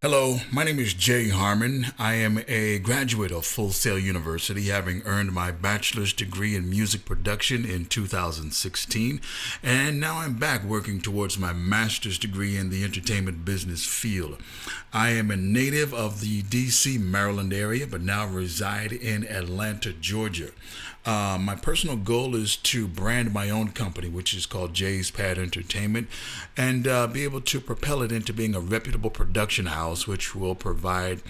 Hello, my name is Jaye Harmon. I am a graduate of Full Sail University, having earned my bachelor's degree in music production in 2016, and now I'm back working towards my master's degree in the entertainment business field. I am a native of the DC, Maryland area, but now reside in Atlanta, Georgia. My personal goal is to brand my own company, which is called Jay's Pad Entertainment, and be able to propel it into being a reputable production house, which will provide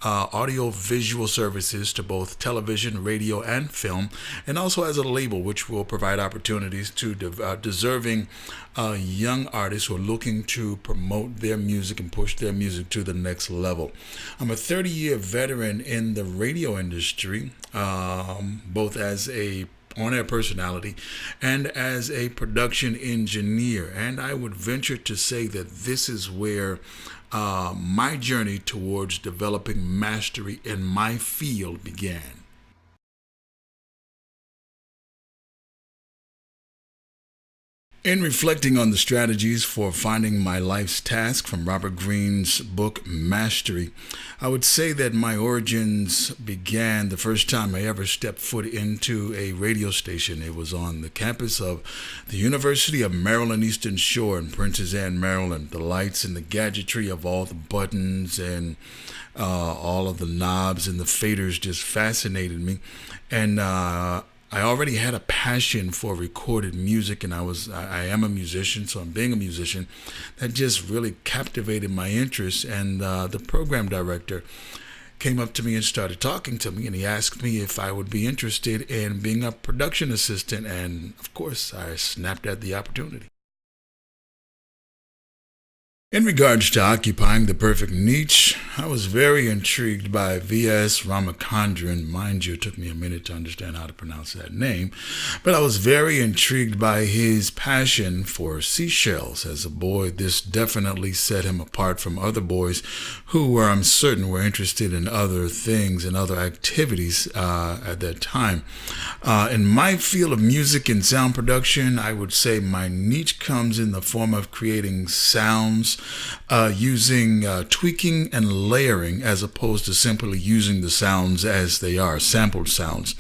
audio visual services to both television, radio, and film, and also as a label, which will provide opportunities to deserving young artists who are looking to promote their music and push their music to the next level. I'm a 30-year veteran in the radio industry, both as a on-air personality and as a production engineer. And I would venture to say that this is where my journey towards developing mastery in my field began. In reflecting on the strategies for finding my life's task from Robert Greene's book Mastery, I would say that my origins began the first time I ever stepped foot into a radio station. It was on the campus of the University of Maryland Eastern Shore in Princess Anne, Maryland. The lights and the gadgetry of all the buttons and all of the knobs and the faders just fascinated me. And I already had a passion for recorded music, and I am a musician, so I'm being a musician. That just really captivated my interest, and the program director came up to me and started talking to me, and he asked me if I would be interested in being a production assistant, and of course I snapped at the opportunity. In regards to occupying the perfect niche, I was very intrigued by V.S. Ramachandran. Mind you, it took me a minute to understand how to pronounce that name, but I was very intrigued by his passion for seashells. As a boy, this definitely set him apart from other boys who were, I'm certain, were interested in other things and other activities at that time. In my field of music and sound production, I would say my niche comes in the form of creating sounds using tweaking and layering as opposed to simply using the sounds as they are, sampled sounds.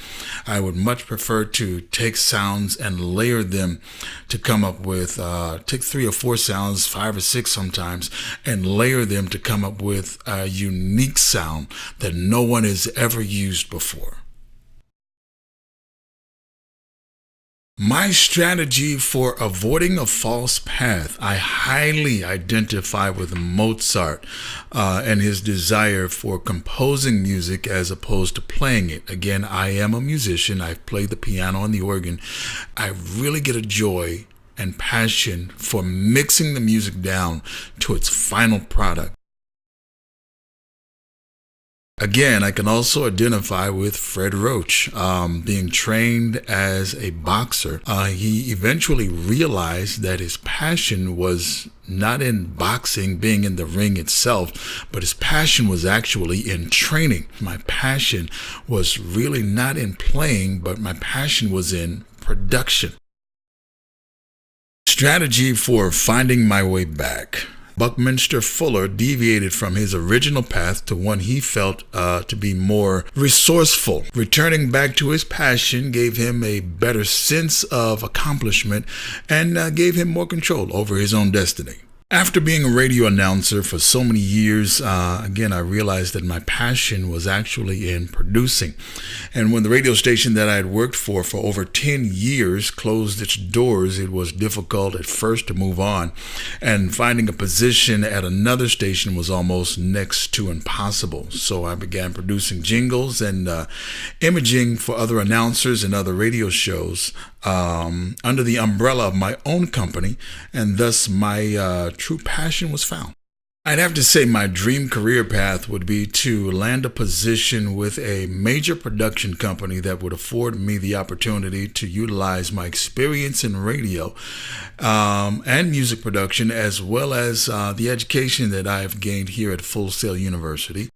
I would much prefer to take sounds and layer them to come up with, take 3 or 4 sounds, 5 or 6 sometimes, and layer them to come up with a unique sound that no one has ever used before. My strategy for avoiding a false path, I highly identify with Mozart and his desire for composing music as opposed to playing it. Again, I am a musician. I've played the piano and the organ. I really get a joy and passion for mixing the music down to its final product. Again, I can also identify with Fred Roach. Being trained as a boxer, he eventually realized that his passion was not in boxing, being in the ring itself, but his passion was actually in training. My passion was really not in playing, but my passion was in production. Strategy for finding my way back. Buckminster Fuller deviated from his original path to one he felt to be more resourceful. Returning back to his passion gave him a better sense of accomplishment and gave him more control over his own destiny. After being a radio announcer for so many years, again, I realized that my passion was actually in producing. And when the radio station that I had worked for over 10 years closed its doors, it was difficult at first to move on. And finding a position at another station was almost next to impossible. So I began producing jingles and imaging for other announcers and other radio shows under the umbrella of my own company, and thus my true passion was found. I'd have to say my dream career path would be to land a position with a major production company that would afford me the opportunity to utilize my experience in radio and music production, as well as the education that I have gained here at Full Sail University,